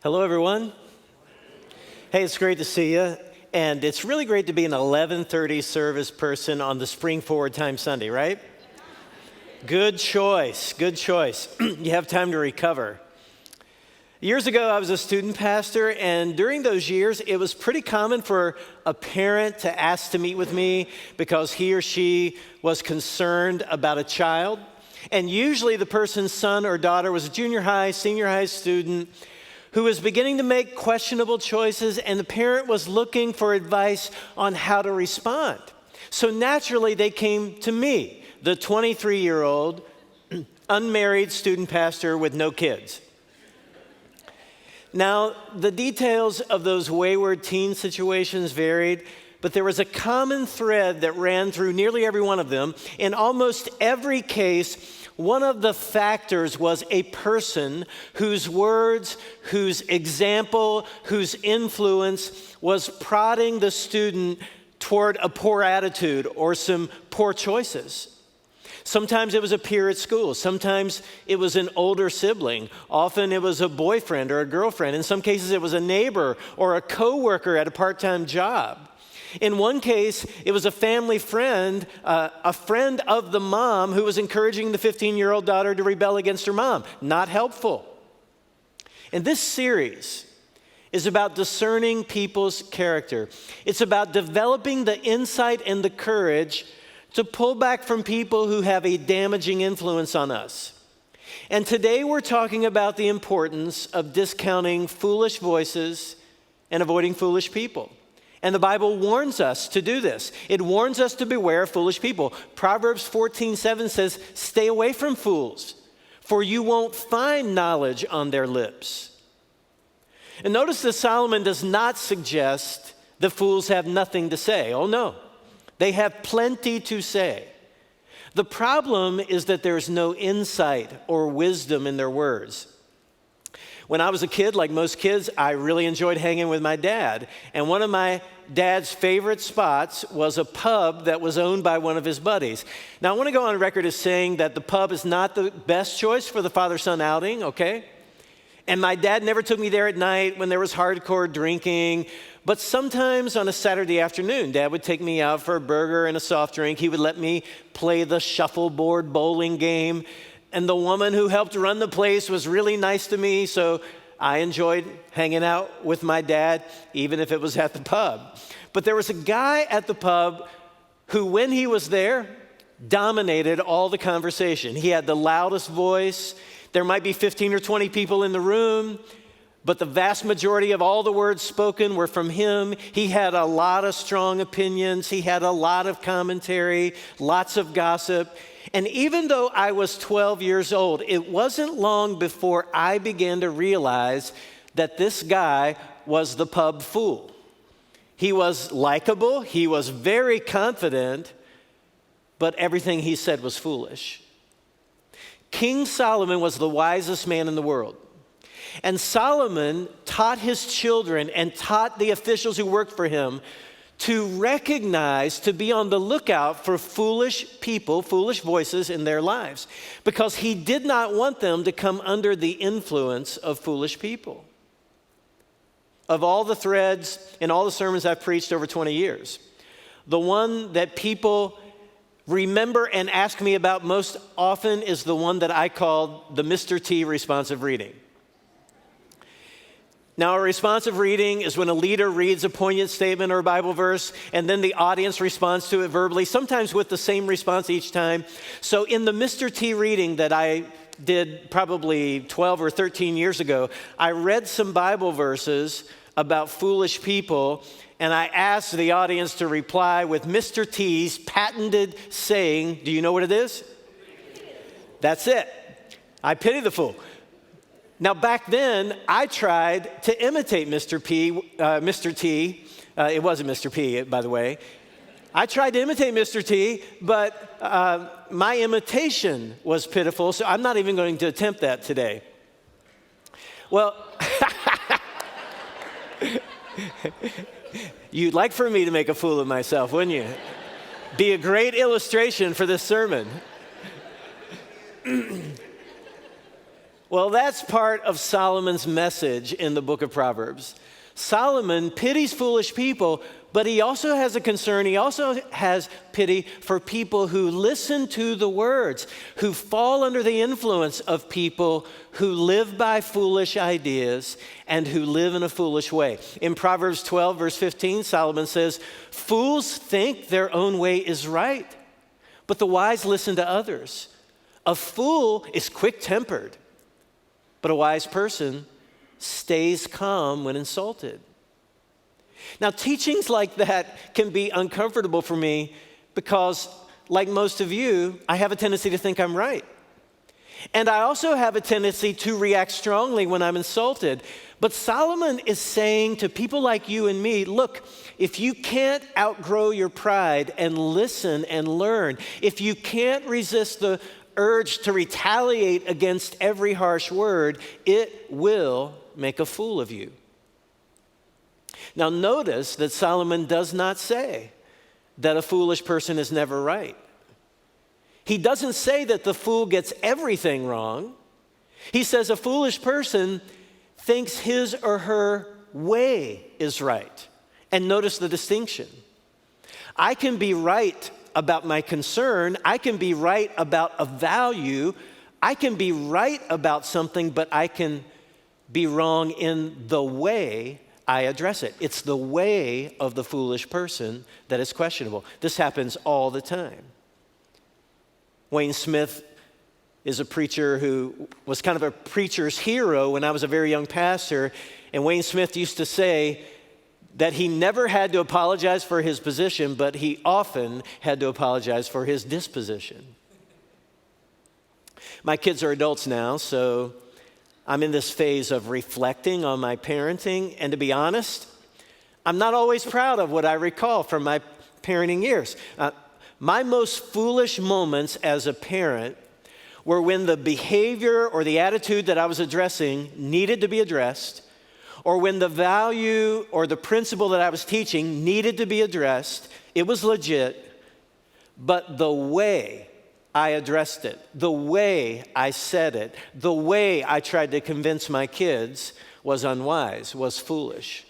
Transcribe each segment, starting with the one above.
Hello, everyone. Hey, it's great to see you. And it's really great to be an 11:30 service person on the Spring Forward Time Sunday, right? Good choice, good choice. You have time to recover. Years ago, I was a student pastor, and during those years, it was pretty common for a parent to ask to meet with me because he or she was concerned about a child. And usually the person's son or daughter was a junior high, senior high student who was beginning to make questionable choices, and the parent was looking for advice on how to respond. So naturally, they came to me, the 23-year-old unmarried student pastor with no kids. Now, the details of those wayward teen situations varied, but there was a common thread that ran through nearly every one of them. In almost every case, one of the factors was a person whose words, whose example, whose influence was prodding the student toward a poor attitude or some poor choices. Sometimes it was a peer at school. Sometimes it was an older sibling. Often it was a boyfriend or a girlfriend. In some cases, it was a neighbor or a coworker at a part-time job. In one case, it was a family friend, a friend of the mom who was encouraging the 15-year-old daughter to rebel against her mom. Not helpful. And this series is about discerning people's character. It's about developing the insight and the courage to pull back from people who have a damaging influence on us. And today we're talking about the importance of discounting foolish voices and avoiding foolish people. And the Bible warns us to do this. It warns us to beware of foolish people. Proverbs 14:7 says, "Stay away from fools, for you won't find knowledge on their lips." And notice that Solomon does not suggest the fools have nothing to say. Oh no, they have plenty to say. The problem is that there's no insight or wisdom in their words. When I was a kid, like most kids, I really enjoyed hanging with my dad. And one of my dad's favorite spots was a pub that was owned by one of his buddies. Now, I want to go on record as saying that the pub is not the best choice for the father-son outing, okay? And my dad never took me there at night when there was hardcore drinking. But sometimes on a Saturday afternoon, Dad would take me out for a burger and a soft drink. He would let me play the shuffleboard bowling game. And the woman who helped run the place was really nice to me, so I enjoyed hanging out with my dad, even if it was at the pub. But there was a guy at the pub who, when he was there, dominated all the conversation. He had the loudest voice. There might be 15 or 20 people in the room, but the vast majority of all the words spoken were from him. He had a lot of strong opinions. He had a lot of commentary, lots of gossip. And even though I was 12 years old, it wasn't long before I began to realize that this guy was the pub fool. He was likable, he was very confident, but everything he said was foolish. King Solomon was the wisest man in the world. And Solomon taught his children and taught the officials who worked for him to recognize, to be on the lookout for foolish people, foolish voices in their lives, because he did not want them to come under the influence of foolish people. Of all the threads in all the sermons I've preached over 20 years, the one that people remember and ask me about most often is the one that I called the Mr. T responsive reading. Now, a responsive reading is when a leader reads a poignant statement or a Bible verse, and then the audience responds to it verbally, sometimes with the same response each time. So in the Mr. T reading that I did probably 12 or 13 years ago, I read some Bible verses about foolish people, and I asked the audience to reply with Mr. T's patented saying. Do you know what it is? That's it. I pity the fool. Now, back then, I tried to imitate Mr. T. It wasn't Mr. P, by the way. I tried to imitate Mr. T, but my imitation was pitiful, so I'm not even going to attempt that today. Well, you'd like for me to make a fool of myself, wouldn't you? Be a great illustration for this sermon. Well, that's part of Solomon's message in the book of Proverbs. Solomon pities foolish people, but he also has a concern. He also has pity for people who listen to the words, who fall under the influence of people who live by foolish ideas and who live in a foolish way. In Proverbs 12, verse 15, Solomon says, "Fools think their own way is right, but the wise listen to others. A fool is quick-tempered, but a wise person stays calm when insulted." Now, teachings like that can be uncomfortable for me because, like most of you, I have a tendency to think I'm right. And I also have a tendency to react strongly when I'm insulted. But Solomon is saying to people like you and me, look, if you can't outgrow your pride and listen and learn, if you can't resist the urge to retaliate against every harsh word, it will make a fool of you. Now notice that Solomon does not say that a foolish person is never right. He doesn't say that the fool gets everything wrong. He says a foolish person thinks his or her way is right. And notice the distinction. I can be right about my concern. I can be right about a value. I can be right about something, but I can be wrong in the way I address it. It's the way of the foolish person that is questionable. This happens all the time. Wayne Smith is a preacher who was kind of a preacher's hero when I was a very young pastor. And Wayne Smith used to say that he never had to apologize for his position, but he often had to apologize for his disposition. My kids are adults now, so I'm in this phase of reflecting on my parenting, and to be honest, I'm not always proud of what I recall from my parenting years. My most foolish moments as a parent were when the behavior or the attitude that I was addressing needed to be addressed, or when the value or the principle that I was teaching needed to be addressed. It was legit, but the way I addressed it, the way I said it, the way I tried to convince my kids was unwise, was foolish.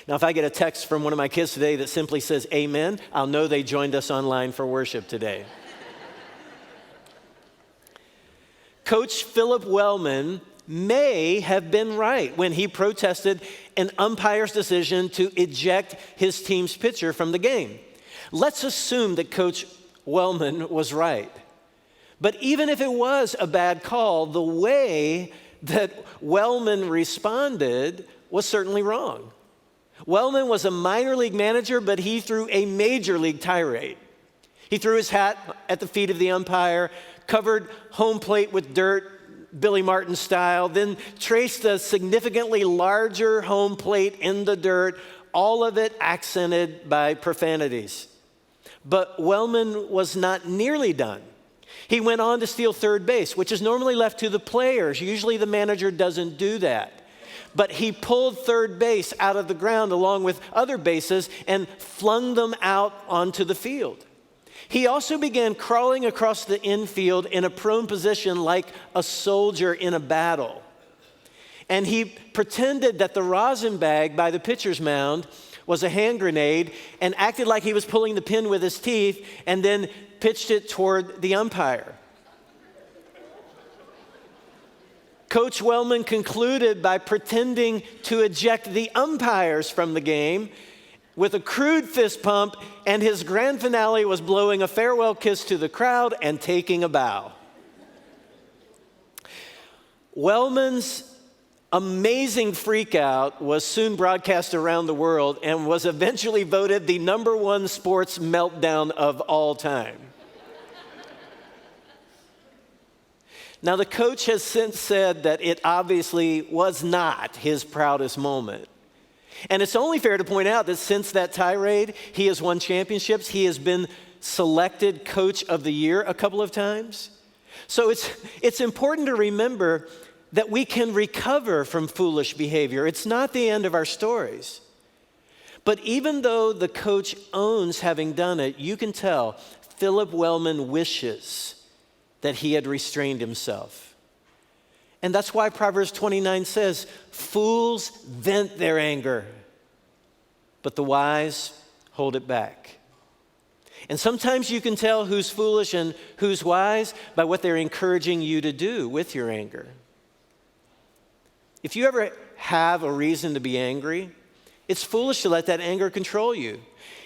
Now, if I get a text from one of my kids today that simply says amen, I'll know they joined us online for worship today. Coach Philip Wellman may have been right when he protested an umpire's decision to eject his team's pitcher from the game. Let's assume that Coach Wellman was right. But even if it was a bad call, the way that Wellman responded was certainly wrong. Wellman was a minor league manager, but he threw a major league tirade. He threw his hat at the feet of the umpire, covered home plate with dirt, Billy Martin style, then traced a significantly larger home plate in the dirt, all of it accented by profanities. But Wellman was not nearly done. He went on to steal third base, which is normally left to the players. Usually the manager doesn't do that. But he pulled third base out of the ground along with other bases and flung them out onto the field. He also began crawling across the infield in a prone position like a soldier in a battle. And he pretended that the rosin bag by the pitcher's mound was a hand grenade and acted like he was pulling the pin with his teeth and then pitched it toward the umpire. Coach Wellman concluded by pretending to eject the umpires from the game with a crude fist pump, and his grand finale was blowing a farewell kiss to the crowd and taking a bow. Wellman's amazing freakout was soon broadcast around the world and was eventually voted the #1 sports meltdown of all time. Now, the coach has since said that it obviously was not his proudest moment. And it's only fair to point out that since that tirade, he has won championships. He has been selected Coach of the Year a couple of times. So it's important to remember that we can recover from foolish behavior. It's not the end of our stories. But even though the coach owns having done it, you can tell Philip Wellman wishes that he had restrained himself. And that's why Proverbs 29 says, fools vent their anger, but the wise hold it back. And sometimes you can tell who's foolish and who's wise by what they're encouraging you to do with your anger. If you ever have a reason to be angry, it's foolish to let that anger control you.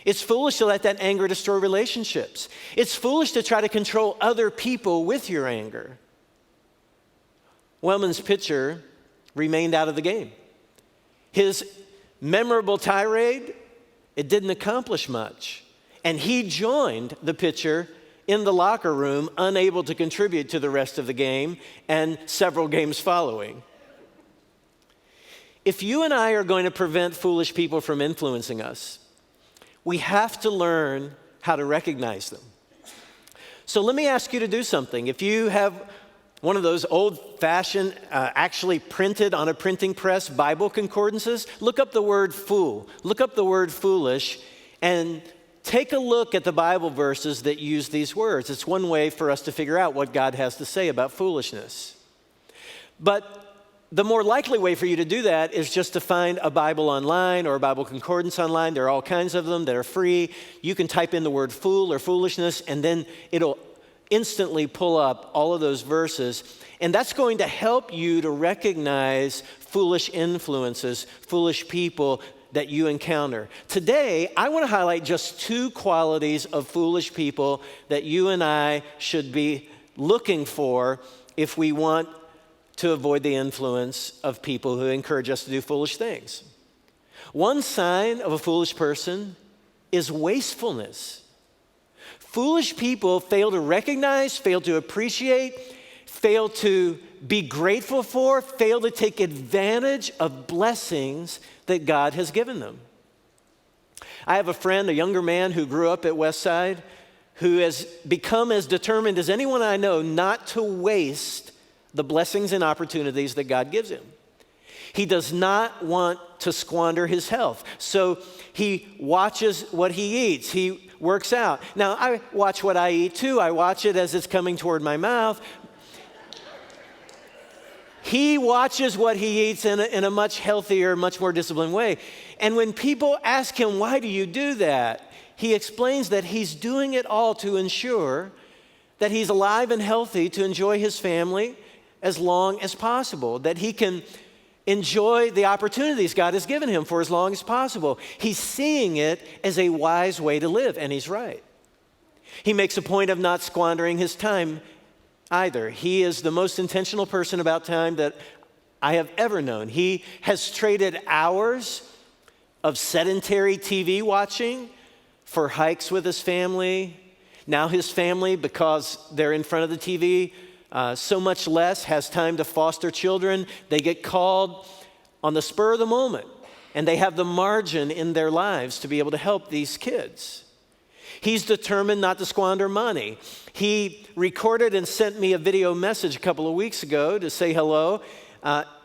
It's foolish to let that anger destroy relationships. It's foolish to try to control other people with your anger. Wellman's pitcher remained out of the game. His memorable tirade, it didn't accomplish much. And he joined the pitcher in the locker room, unable to contribute to the rest of the game and several games following. If you and I are going to prevent foolish people from influencing us, we have to learn how to recognize them. So let me ask you to do something. If you have one of those old-fashioned, actually printed on a printing press Bible concordances, look up the word fool, look up the word foolish, and take a look at the Bible verses that use these words. It's one way for us to figure out what God has to say about foolishness. But the more likely way for you to do that is just to find a Bible online or a Bible concordance online. There are all kinds of them that are free. You can type in the word fool or foolishness, and then it'll instantly pull up all of those verses. And that's going to help you to recognize foolish influences, foolish people that you encounter. Today, I want to highlight just two qualities of foolish people that you and I should be looking for if we want to avoid the influence of people who encourage us to do foolish things. One sign of a foolish person is wastefulness. Foolish people fail to recognize, fail to appreciate, fail to be grateful for, fail to take advantage of blessings that God has given them. I have a friend, a younger man who grew up at Westside, who has become as determined as anyone I know not to waste the blessings and opportunities that God gives him. He does not want to squander his health. So he watches what he eats. He works out. Now, I watch what I eat too. I watch it as it's coming toward my mouth. He watches what he eats in a much healthier, much more disciplined way. And when people ask him, why do you do that? He explains that he's doing it all to ensure that he's alive and healthy to enjoy his family as long as possible, that he can enjoy the opportunities God has given him for as long as possible. He's seeing it as a wise way to live, and he's right. He makes a point of not squandering his time either. He is the most intentional person about time that I have ever known. He has traded hours of sedentary TV watching for hikes with his family. Now his family, because they're in front of the TV so much less, has time to foster children. They get called on the spur of the moment, and they have the margin in their lives to be able to help these kids. He's determined not to squander money. He recorded and sent me a video message a couple of weeks ago to say hello,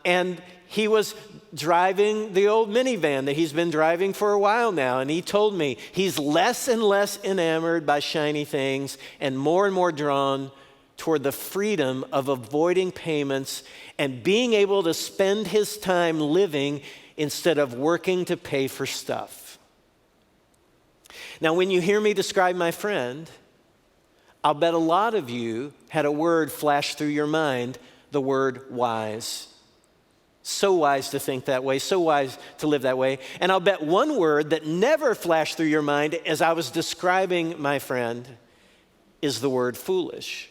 and he was driving the old minivan that he's been driving for a while now, and he told me he's less and less enamored by shiny things and more drawn toward the freedom of avoiding payments and being able to spend his time living instead of working to pay for stuff. Now, when you hear me describe my friend, I'll bet a lot of you had a word flash through your mind, the word wise. So wise to think that way, so wise to live that way. And I'll bet one word that never flashed through your mind as I was describing my friend is the word foolish.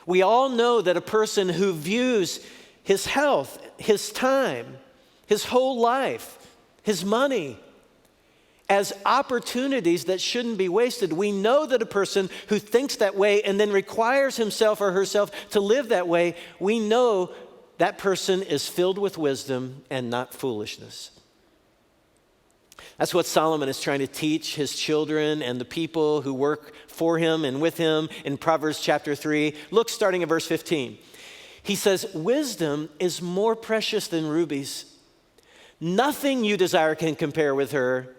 We all know that a person who views his health, his time, his whole life, his money as opportunities that shouldn't be wasted. We know that a person who thinks that way and then requires himself or herself to live that way, we know that person is filled with wisdom and not foolishness. That's what Solomon is trying to teach his children and the people who work for him and with him in Proverbs chapter 3. Look, starting at verse 15. He says, wisdom is more precious than rubies. Nothing you desire can compare with her.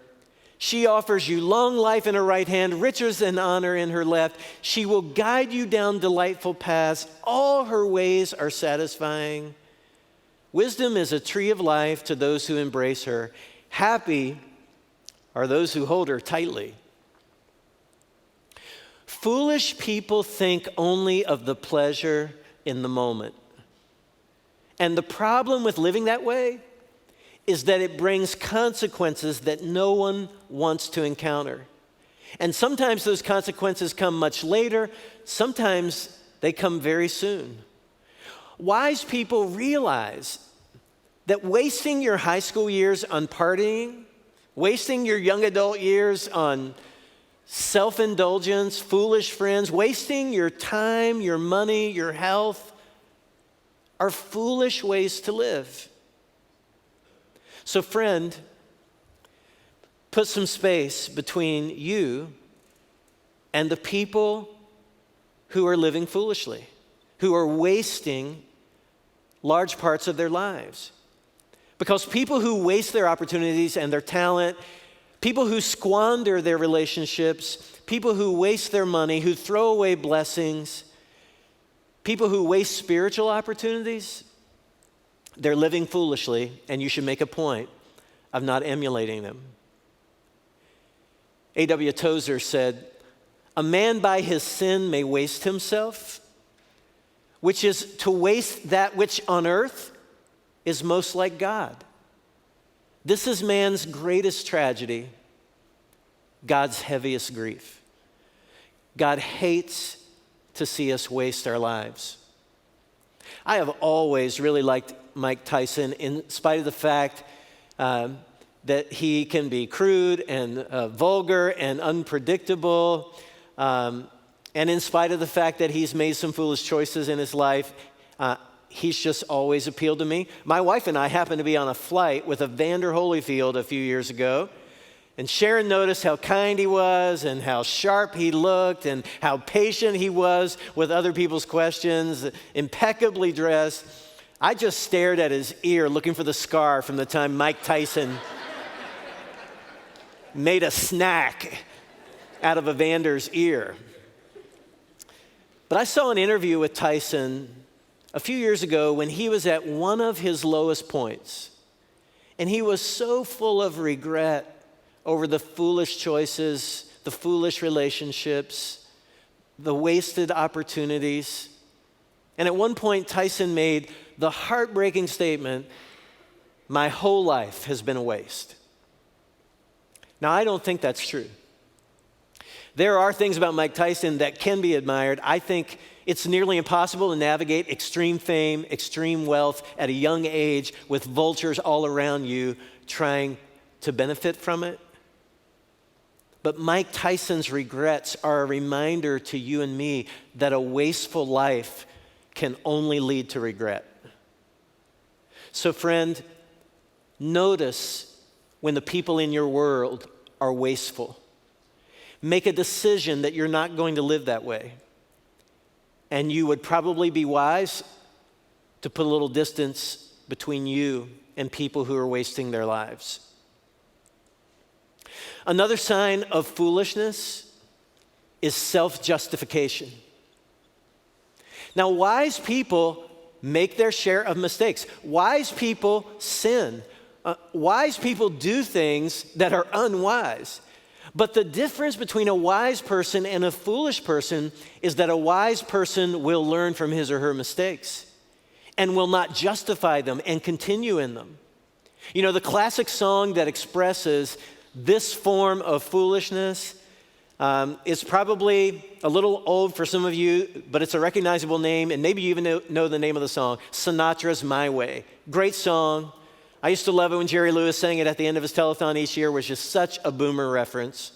She offers you long life in her right hand, riches and honor in her left. She will guide you down delightful paths. All her ways are satisfying. Wisdom is a tree of life to those who embrace her. Happy are those who hold her tightly. Foolish people think only of the pleasure in the moment. And the problem with living that way is that it brings consequences that no one wants to encounter. And sometimes those consequences come much later. Sometimes they come very soon. Wise people realize that wasting your high school years on partying, wasting your young adult years on self-indulgence, foolish friends, wasting your time, your money, your health, are foolish ways to live. So friend, put some space between you and the people who are living foolishly, who are wasting large parts of their lives. Because people who waste their opportunities and their talent, people who squander their relationships, people who waste their money, who throw away blessings, people who waste spiritual opportunities, they're living foolishly, and you should make a point of not emulating them. A.W. Tozer said, "A man by his sin may waste himself, which is to waste that which on earth is most like God. This is man's greatest tragedy, God's heaviest grief. God hates to see us waste our lives." I have always really liked Mike Tyson, in spite of the fact that he can be crude and vulgar and unpredictable, and in spite of the fact that he's made some foolish choices in his life, he's just always appealed to me. My wife and I happened to be on a flight with Evander Holyfield a few years ago, and Sharon noticed how kind he was and how sharp he looked and how patient he was with other people's questions, impeccably dressed. I just stared at his ear looking for the scar from the time Mike Tyson made a snack out of Evander's ear. But I saw an interview with Tyson a few years ago when he was at one of his lowest points. And he was so full of regret over the foolish choices, the foolish relationships, the wasted opportunities. And at one point, Tyson made the heartbreaking statement, "My whole life has been a waste." Now, I don't think that's true. There are things about Mike Tyson that can be admired. I think it's nearly impossible to navigate extreme fame, extreme wealth at a young age with vultures all around you trying to benefit from it. But Mike Tyson's regrets are a reminder to you and me that a wasteful life can only lead to regret. So friend, notice when the people in your world are wasteful. Make a decision that you're not going to live that way. And you would probably be wise to put a little distance between you and people who are wasting their lives. Another sign of foolishness is self-justification. Now, wise people make their share of mistakes. Wise people sin. Wise people do things that are unwise. But the difference between a wise person and a foolish person is that a wise person will learn from his or her mistakes and will not justify them and continue in them. You know, the classic song that expresses this form of foolishness is probably a little old for some of you, but it's a recognizable name, and maybe you even know the name of the song, Sinatra's My Way. Great song. I used to love it when Jerry Lewis sang it at the end of his telethon each year, which is just a boomer reference.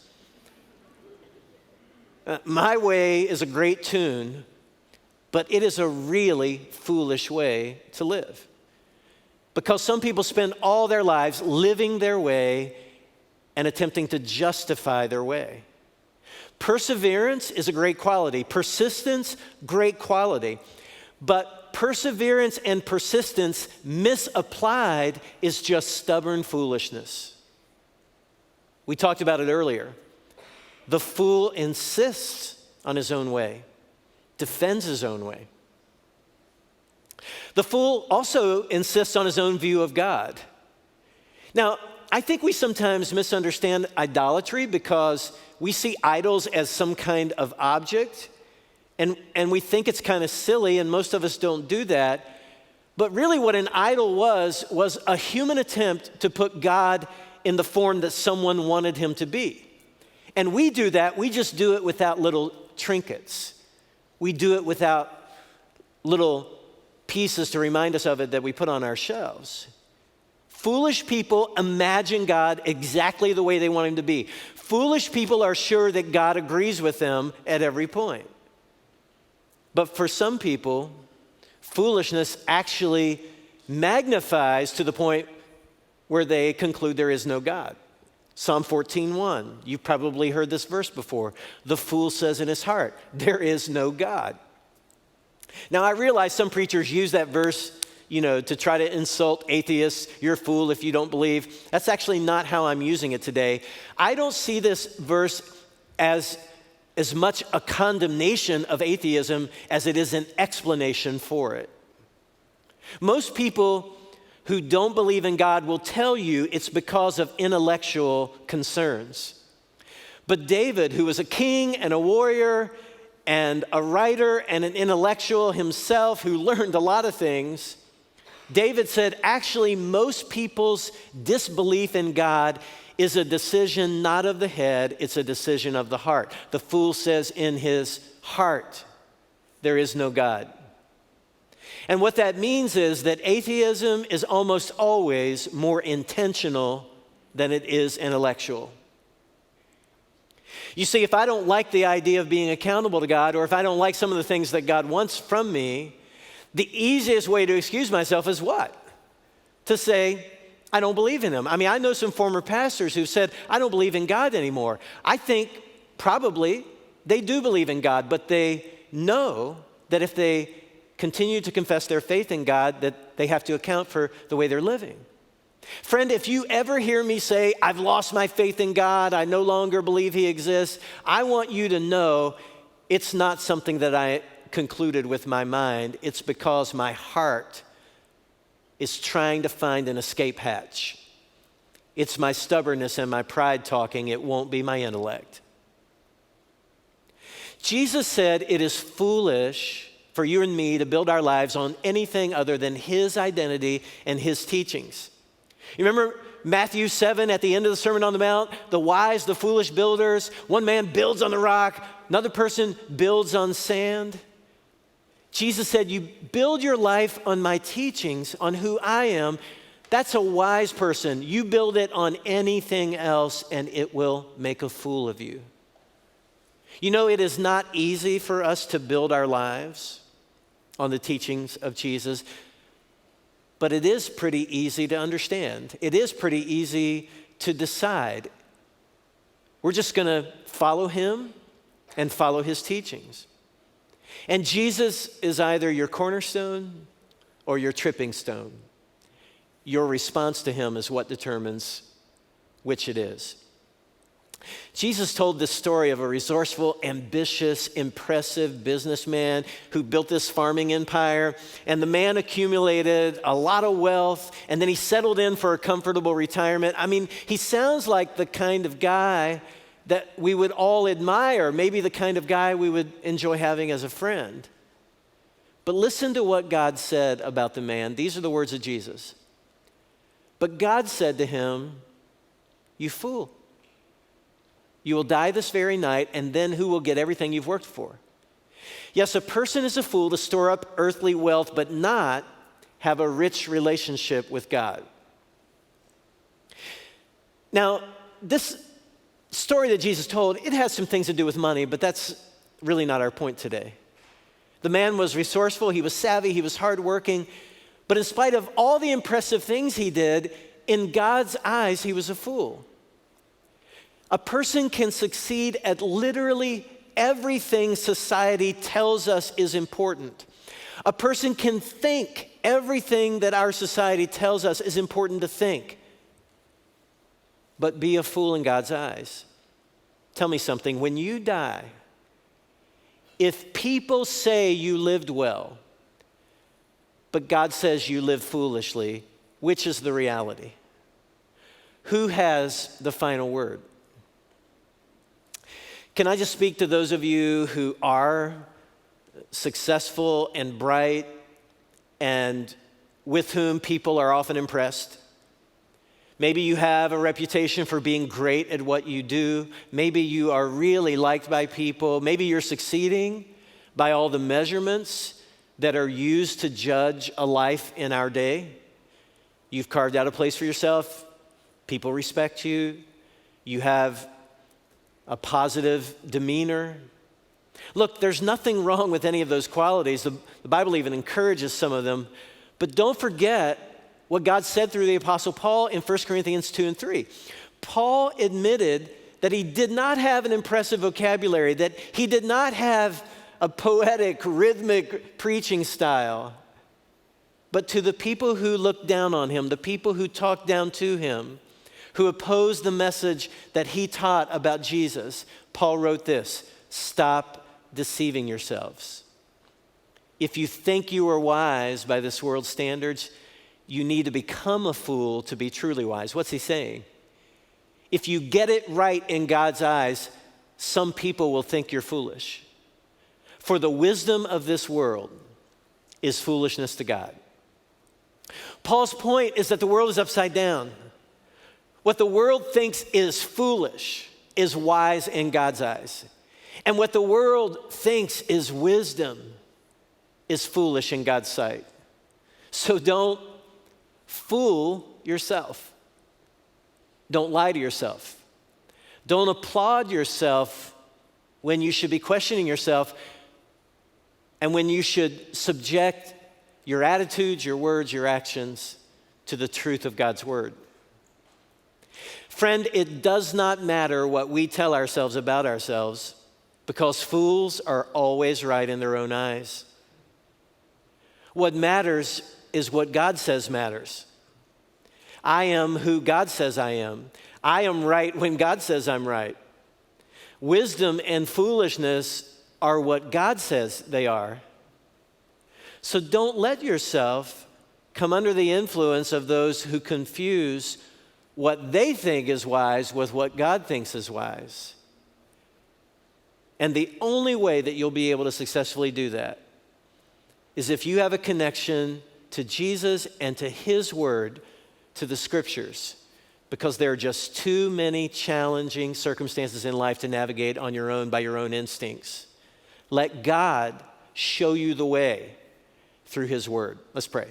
My Way is a great tune, but it is a really foolish way to live. Because some people spend all their lives living their way and attempting to justify their way. Perseverance is a great quality. Persistence, great quality. But perseverance and persistence misapplied is just stubborn foolishness. We talked about it earlier. The fool insists on his own way, defends his own way. The fool also insists on his own view of God. Now, I think we sometimes misunderstand idolatry because we see idols as some kind of object, and we think it's kind of silly, and most of us don't do that. But really what an idol was a human attempt to put God in the form that someone wanted him to be. And we do that, we just do it without little trinkets. We do it without little pieces to remind us of it that we put on our shelves. Foolish people imagine God exactly the way they want him to be. Foolish people are sure that God agrees with them at every point. But for some people, foolishness actually magnifies to the point where they conclude there is no God. Psalm 14:1, you've probably heard this verse before. The fool says in his heart, there is no God. Now, I realize some preachers use that verse, to try to insult atheists. You're a fool if you don't believe. That's actually not how I'm using it today. I don't see this verse as much a condemnation of atheism as it is an explanation for it. Most people who don't believe in God will tell you it's because of intellectual concerns. But David, who was a king and a warrior and a writer and an intellectual himself who learned a lot of things, David said, actually, most people's disbelief in God is a decision not of the head, it's a decision of the heart. The fool says in his heart, there is no God. And what that means is that atheism is almost always more intentional than it is intellectual. You see, if I don't like the idea of being accountable to God, or if I don't like some of the things that God wants from me, the easiest way to excuse myself is what? To say, I don't believe in him. I know some former pastors who've said, I don't believe in God anymore. I think probably they do believe in God, but they know that if they continue to confess their faith in God, that they have to account for the way they're living. Friend, if you ever hear me say, I've lost my faith in God, I no longer believe he exists, I want you to know it's not something that I concluded with my mind. It's because my heart is trying to find an escape hatch. It's my stubbornness and my pride talking. It won't be my intellect. Jesus said it is foolish for you and me to build our lives on anything other than his identity and his teachings. You remember Matthew 7 at the end of the Sermon on the Mount? The wise, the foolish builders. One man builds on the rock. Another person builds on sand. Jesus said, you build your life on my teachings, on who I am. That's a wise person. You build it on anything else and it will make a fool of you. It is not easy for us to build our lives on the teachings of Jesus, but it is pretty easy to understand. It is pretty easy to decide. We're just going to follow him and follow his teachings. And Jesus is either your cornerstone or your tripping stone. Your response to him is what determines which it is. Jesus told this story of a resourceful, ambitious, impressive businessman who built this farming empire. And the man accumulated a lot of wealth, and then he settled in for a comfortable retirement. He sounds like the kind of guy that we would all admire, maybe the kind of guy we would enjoy having as a friend. But listen to what God said about the man. These are the words of Jesus. But God said to him, you fool. You will die this very night, and then who will get everything you've worked for? Yes, a person is a fool to store up earthly wealth, but not have a rich relationship with God. Now, this story that Jesus told, it has some things to do with money, but that's really not our point today. The man was resourceful, he was savvy, he was hardworking, but in spite of all the impressive things he did, in God's eyes, he was a fool. A person can succeed at literally everything society tells us is important. A person can think everything that our society tells us is important to think. but be a fool in God's eyes. Tell me something. When you die, if people say you lived well, but God says you lived foolishly, which is the reality? Who has the final word? Can I just speak to those of you who are successful and bright and with whom people are often impressed? Maybe you have a reputation for being great at what you do. Maybe you are really liked by people. Maybe you're succeeding by all the measurements that are used to judge a life in our day. You've carved out a place for yourself. People respect you. You have a positive demeanor. Look, there's nothing wrong with any of those qualities. The Bible even encourages some of them. But don't forget what God said through the Apostle Paul in 1 Corinthians 2 and 3. Paul admitted that he did not have an impressive vocabulary, that he did not have a poetic, rhythmic preaching style. But to the people who looked down on him, the people who talked down to him, who opposed the message that he taught about Jesus, Paul wrote this: stop deceiving yourselves. If you think you are wise by this world's standards, you need to become a fool to be truly wise. What's he saying? If you get it right in God's eyes, some people will think you're foolish. For the wisdom of this world is foolishness to God. Paul's point is that the world is upside down. What the world thinks is foolish is wise in God's eyes. And what the world thinks is wisdom is foolish in God's sight. So don't fool yourself. Don't lie to yourself. Don't applaud yourself when you should be questioning yourself and when you should subject your attitudes, your words, your actions to the truth of God's word. Friend, it does not matter what we tell ourselves about ourselves, because fools are always right in their own eyes. What matters is what God says matters. I am who God says I am. I am right when God says I'm right. Wisdom and foolishness are what God says they are. So don't let yourself come under the influence of those who confuse what they think is wise with what God thinks is wise. And the only way that you'll be able to successfully do that is if you have a connection to Jesus and to his word, to the scriptures, because there are just too many challenging circumstances in life to navigate on your own by your own instincts. Let God show you the way through his word. Let's pray.